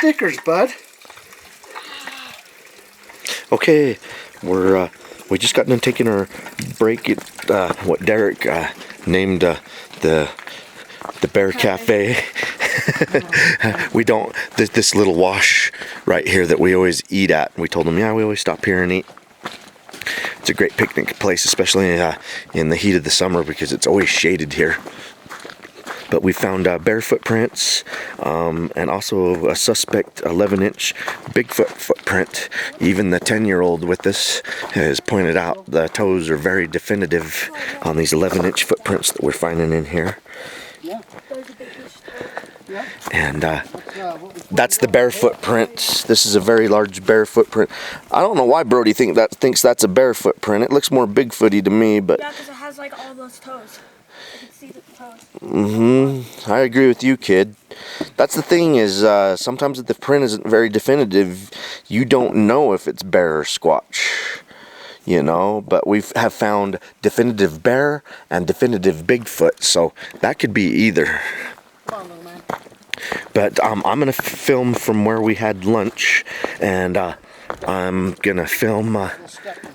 stickers, bud. Okay, we just got done taking our break at what Derek named the Bear Cafe. We don't this little wash right here that we always eat at. We told them, yeah, we always stop here and eat. It's a great picnic place, especially in the heat of the summer because it's always shaded here. But we found bear footprints and also a suspect 11-inch Bigfoot footprint. Even the 10-year-old with us has pointed out the toes are very definitive on these 11-inch footprints that we're finding in here. And that's the bear footprint. This is a very large bear footprint. I don't know why Brody thinks that's a bear footprint. It looks more Bigfooty to me, but yeah, because it has like all those toes. I can see the toes. I agree with you, kid. That's the thing is sometimes if the print isn't very definitive, you don't know if it's bear or squatch. You know, but we have found definitive bear and definitive Bigfoot, so that could be either. Come on, little man. But I'm gonna film from where we had lunch, and I'm gonna film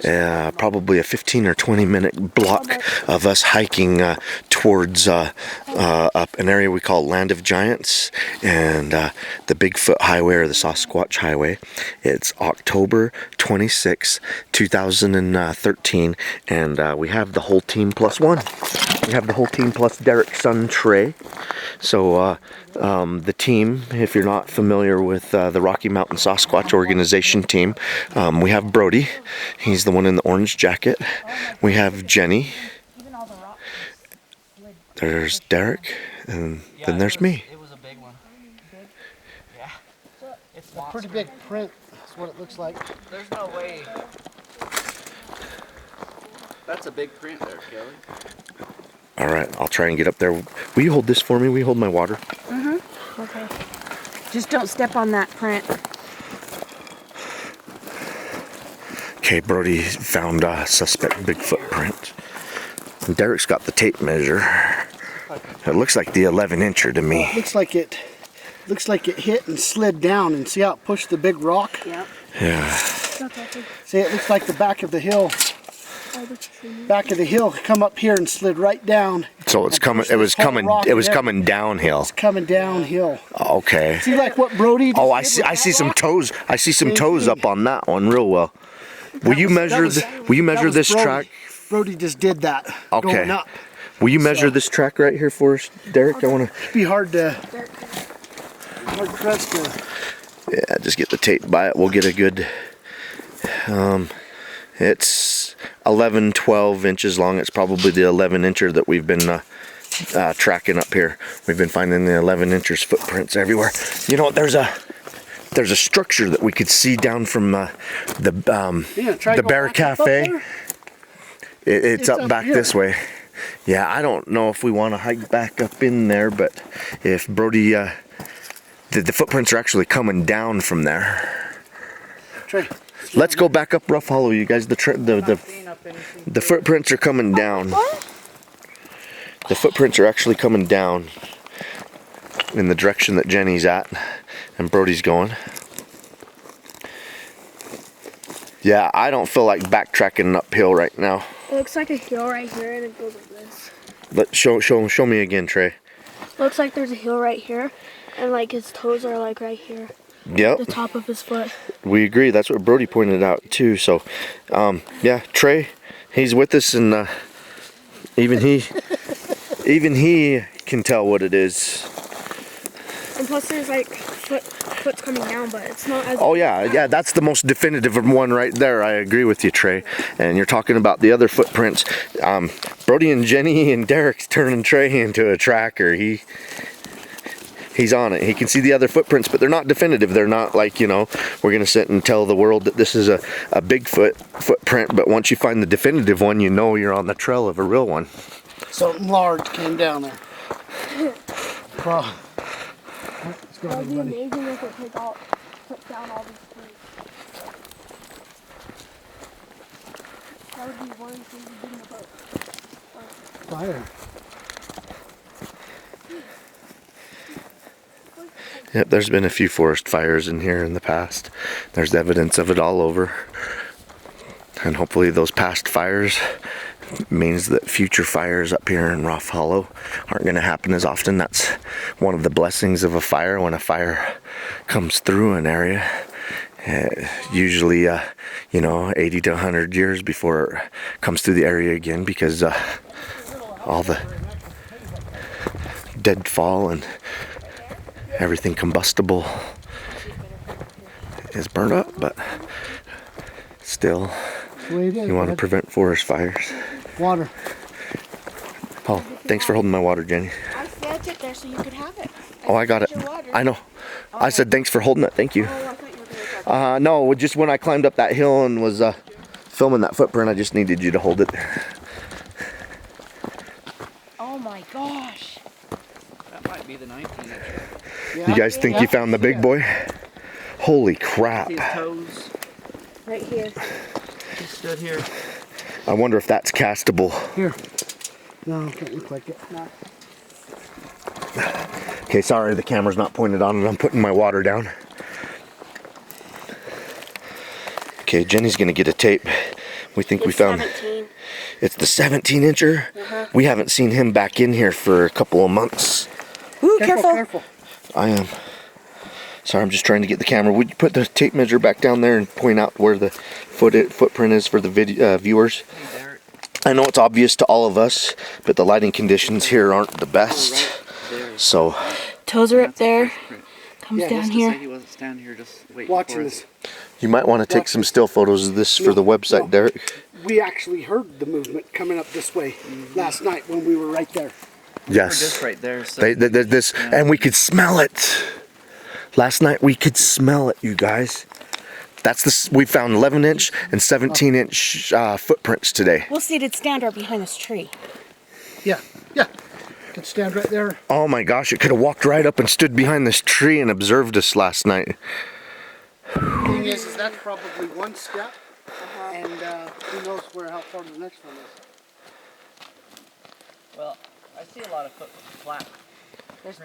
probably a 15 or 20 minute block of us hiking towards up an area we call Land of Giants and the Bigfoot Highway or the Sasquatch Highway. It's October 26, 2013, and we have the whole team plus one. We have the whole team plus Derek's son Trey. So the team, if you're not familiar with the Rocky Mountain Sasquatch organization team, we have Brody. He's the one in the orange jacket. We have Jenny. There's Derek, and then there's me. It was a big one. Yeah. It's a pretty big print. That's what it looks like. There's no way. That's a big print there, Kelly. All right, I'll try and get up there. Will you hold this for me? Will you hold my water? Okay. Just don't step on that print. Okay, Brody found a suspect Bigfoot print. And Derek's got the tape measure. It looks like the 11-incher to me. Looks like it hit and slid down, and see how it pushed the big rock? Yeah. Yeah. See, it looks like the back of the hill. Back of the hill come up here and slid right down. So it's coming. It was coming downhill. It's coming downhill. Okay. See, like what Brody? Oh, I see some toes. I see some toes up on that one, real well. Will you measure this track? Brody just did that. Okay. Going up. Will you measure this track right here for us, Derek? I want to. It'd be hard pressed to. Yeah, just get the tape by it. We'll get a good. It's 11, 12 inches long. It's probably the 11-incher that we've been tracking up here. We've been finding the 11-inchers footprints everywhere. You know what? There's a structure that we could see down from the Bear Cafe. It's up back this way. Yeah, I don't know if we want to hike back up in there, but if Brody, the footprints are actually coming down from there. Trey. Let's go back up Rough Hollow, you guys. The footprints are coming down. The footprints are actually coming down in the direction that Jenny's at and Brody's going. Yeah, I don't feel like backtracking uphill right now. It looks like a hill right here, and it goes like this. Show me again, Trey. Looks like there's a hill right here, and like his toes are like right here. Yep. The top of his foot. We agree. That's what Brody pointed out too. So, yeah, Trey, he's with us, and even he can tell what it is. And plus, there's like foot's coming down, but it's not as. Oh yeah, that's the most definitive one right there. I agree with you, Trey. And you're talking about the other footprints. Brody and Jenny and Derek's turning Trey into a tracker. He's on it. He can see the other footprints, but they're not definitive. They're not like, you know, we're going to sit and tell the world that this is a Bigfoot footprint, but once you find the definitive one, you know you're on the trail of a real one. Something large came down there. Wow. Let's go, That would be everybody. amazing if it took down all these trees. That would be one thing to do in the boat. Fire. Yep, there's been a few forest fires in here in the past. There's evidence of it all over. And hopefully those past fires means that future fires up here in Rough Hollow aren't going to happen as often. That's one of the blessings of a fire. When a fire comes through an area, usually, 80 to 100 years before it comes through the area again, because all the deadfall and everything combustible is burnt up, but still, you want to prevent forest fires. Water. Oh, thanks for holding my water, Jenny. I fed it there so you could have it. Oh, I got it. I know. I said thanks for holding it. Thank you. Oh, I thought you were gonna talk. No, just when I climbed up that hill and was filming that footprint, I just needed you to hold it. Oh my gosh. That might be the 19-incher. Yeah. You guys think you found the big boy? Holy crap. See his toes? Right here. He stood here. I wonder if that's castable. Here. No, don't look like it. No. Okay, sorry, the camera's not pointed on and I'm putting my water down. Okay, Jenny's gonna get a tape. We think we found... 17. It's the 17-incher? We haven't seen him back in here for a couple of months. Ooh, Careful. I am. Sorry, I'm just trying to get the camera. Would you put the tape measure back down there and point out where the footprint is for the viewers? Hey, Derek. I know it's obvious to all of us, but the lighting conditions here aren't the best. There. So, Toes are up there. Comes Yeah, down Just to here. say he wasn't standing here just waiting for Watching us. this. you might want to take some still photos of this for the website, no. Derek. We actually heard the movement coming up this way last night when we were right there. We're Yes. just right there. So This, and we could smell it. Last night we could smell it, you guys. That's the we found 11-inch and 17-inch footprints today. We'll see, did stand right behind this tree. Yeah. Could stand right there. Oh my gosh, it could have walked right up and stood behind this tree and observed us last night. Thing is that's probably one step, and who knows how far the next one is. Well, I see a lot of flat prints.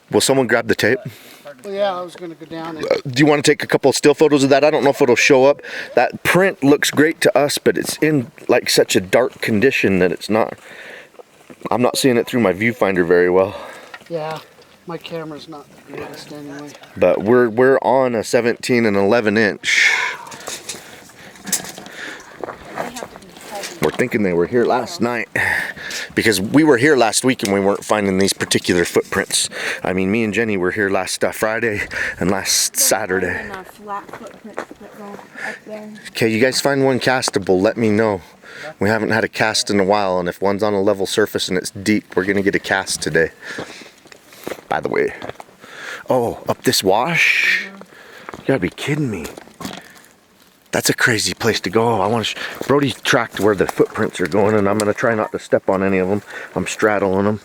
Will someone grab the tape? But it's hard to Well, yeah, I was going to go down and Do you want to take a couple of still photos of that? I don't know if it'll show up. That print looks great to us, but it's in like such a dark condition that it's not. I'm not seeing it through my viewfinder very well. yeah, my camera's not the greatest anyway. But we're on a 17 and 11-inch. We're thinking they were here last night because we were here last week and we weren't finding these particular footprints. I mean, me and Jenny were here last Friday and last Saturday. Flat footprints that go up there. Okay, you guys find one castable, let me know. We haven't had a cast in a while, and if one's on a level surface and it's deep, we're gonna get a cast today. By the way. Oh, up this wash? You gotta be kidding me. That's a crazy place to go. I want to. Brody tracked where the footprints are going, and I'm gonna try not to step on any of them. I'm straddling them,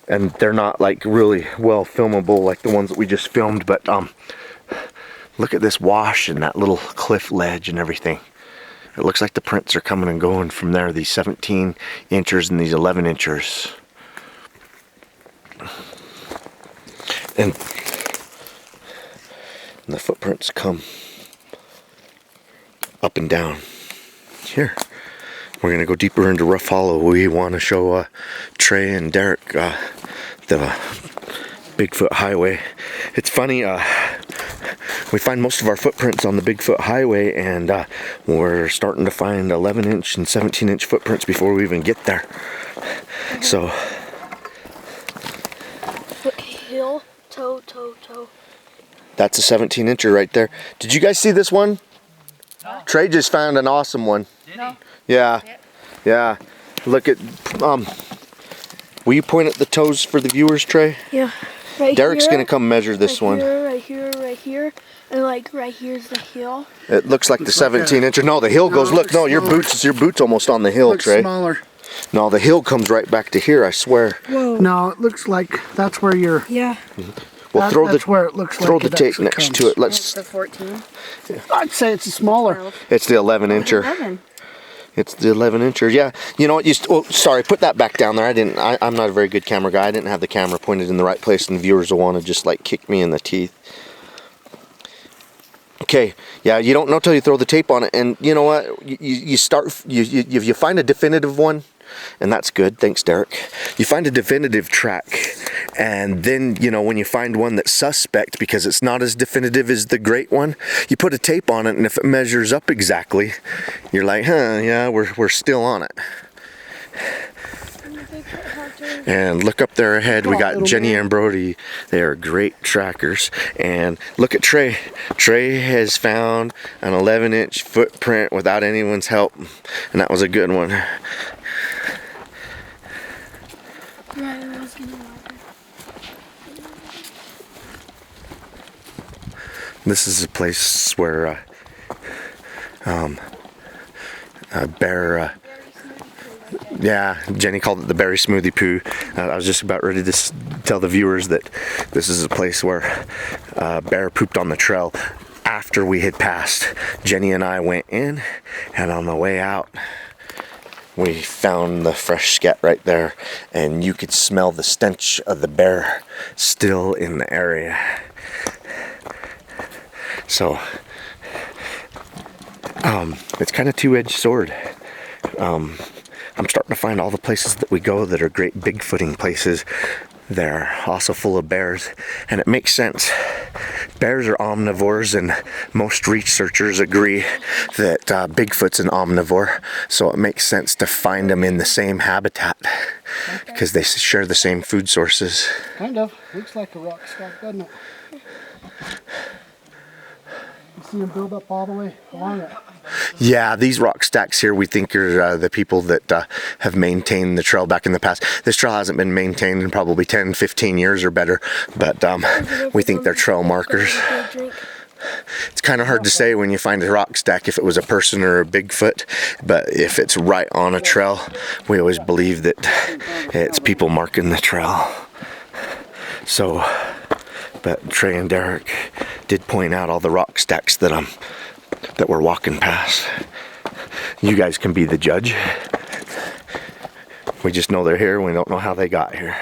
and they're not like really well filmable like the ones that we just filmed. But look at this wash and that little cliff ledge and everything. It looks like the prints are coming and going from there. These 17-inchers and these 11-inchers, and the footprints come up and down. Here, we're gonna go deeper into Rough Hollow. We want to show Trey and Derek the Bigfoot Highway. It's funny, we find most of our footprints on the Bigfoot Highway, and we're starting to find 11-inch and 17-inch footprints before we even get there. So, Heel, toe. that's a 17-incher right there. Did you guys see this one? No. Trey just found an awesome one. Did he? Yeah. Look at, will you point at the toes for the viewers, Trey? Yeah. Right Derek's here, gonna come measure this one. Right here, and like right here's the heel. It looks like the Looks like 17-incher. No, the hill No, goes. it Look, looks no, your smaller. boots almost on the hill, Looks Trey. smaller. No, the hill comes right back to here. I swear. Whoa. No, it looks like that's where you're. Yeah. Well, That's where it looks throw like the it tape actually next comes. to it. Let's. The 14. I'd say it's a smaller. It's the 11-incher. 11. It's the 11-incher. Yeah. You know what? Oh, sorry. Put that back down there. I'm not a very good camera guy. I didn't have the camera pointed in the right place, and viewers will want to just like kick me in the teeth. Okay. Yeah. You don't know till you throw the tape on it, and you know what? You find a definitive one, and that's good. Thanks, Derek. You find a definitive track, and then, you know, when you find one that's suspect because it's not as definitive as the great one, you put a tape on it, and if it measures up exactly, you're like, huh, yeah, we're still on it. And look up there ahead, we got Jenny and Brody. They are great trackers. And look at Trey. Trey has found an 11-inch footprint without anyone's help, and that was a good one. This is a place where a bear, yeah, Jenny called it the berry smoothie poo. I was just about ready to tell the viewers that this is a place where a bear pooped on the trail after we had passed. Jenny and I went in, and on the way out, we found the fresh scat right there, and you could smell the stench of the bear still in the area. So, it's kind of two-edged sword. I'm starting to find all the places that we go that are great Bigfooting places. They're also full of bears, and it makes sense. Bears are omnivores, and most researchers agree that Bigfoot's an omnivore, so it makes sense to find them in the same habitat because they share the same food sources. Kind of. Looks like a rock stack, doesn't it? You see them build up all the way along it. Yeah, these rock stacks here we think are the people that have maintained the trail back in the past. This trail hasn't been maintained in probably 10, 15 years or better, but we think they're trail markers. It's kind of hard to say when you find a rock stack if it was a person or a Bigfoot, but if it's right on a trail, we always believe that it's people marking the trail. So, but Trey and Derek did point out all the rock stacks that we're walking past. You guys can be the judge. We just know they're here, and we don't know how they got here.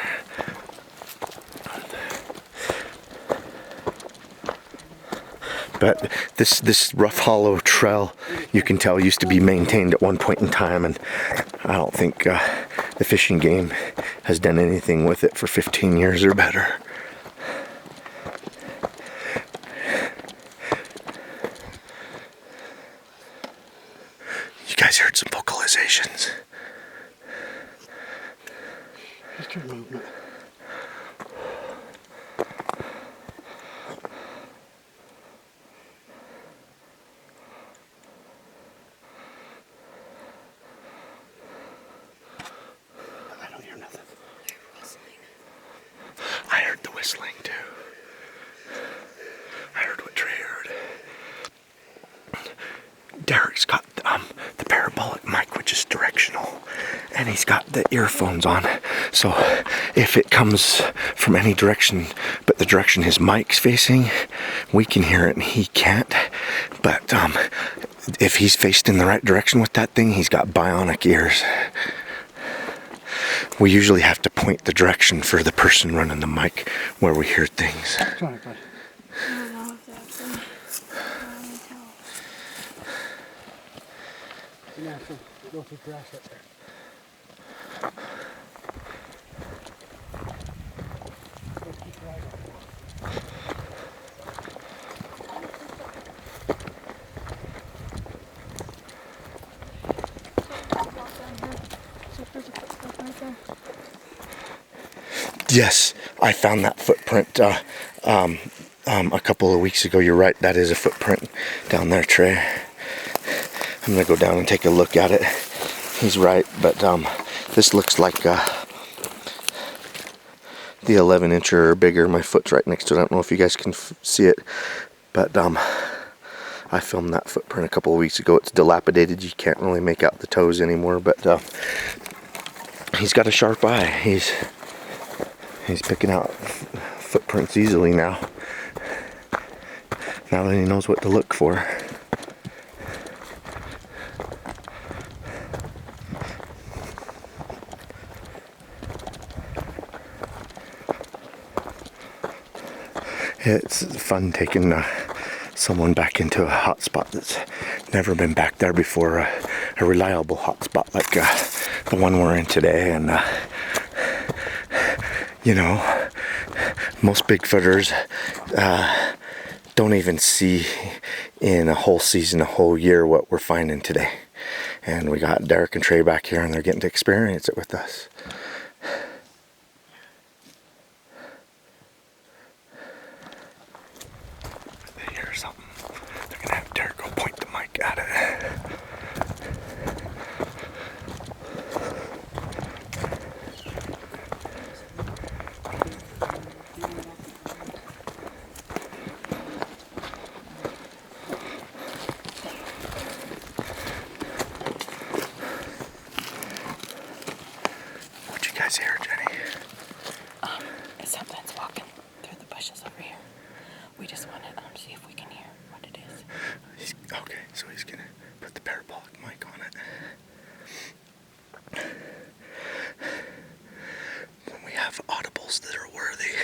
But this rough hollow trail, you can tell, used to be maintained at one point in time, and I don't think the fishing game has done anything with it for 15 years or better. You guys heard some vocalizations. Just your movement. I don't hear nothing. I heard the whistling too. I heard what Trey heard. Derek's got the parabolic mic, which is directional, and he's got the earphones on, so if it comes from any direction but the direction his mic's facing, we can hear it and he can't. But if he's faced in the right direction with that thing, he's got bionic ears. We usually have to point the direction for the person running the mic where we hear things. Try it, bud. You have to go through grass right there. Keep right on. Yes, I found that footprint a couple of weeks ago. You're right, that is a footprint down there, Trey. I'm gonna go down and take a look at it. He's right, but this looks like the 11-incher or bigger. My foot's right next to it. I don't know if you guys can see it, but I filmed that footprint a couple of weeks ago. It's dilapidated. You can't really make out the toes anymore, but he's got a sharp eye. He's picking out footprints easily now. Now that he knows what to look for. It's fun taking someone back into a hot spot that's never been back there before, a reliable hot spot like the one we're in today. And you know, most Bigfooters don't even see in a whole season, a whole year, what we're finding today. And we got Derek and Trey back here, and they're getting to experience it with us. They hear something, they're gonna have Derek go point the mic at it. What'd you guys hear, Jenny? Something's walking through the bushes over here. We just want to see if we can hear what it is. Okay, so he's gonna put the parabolic mic on it. When we have audibles that are worthy,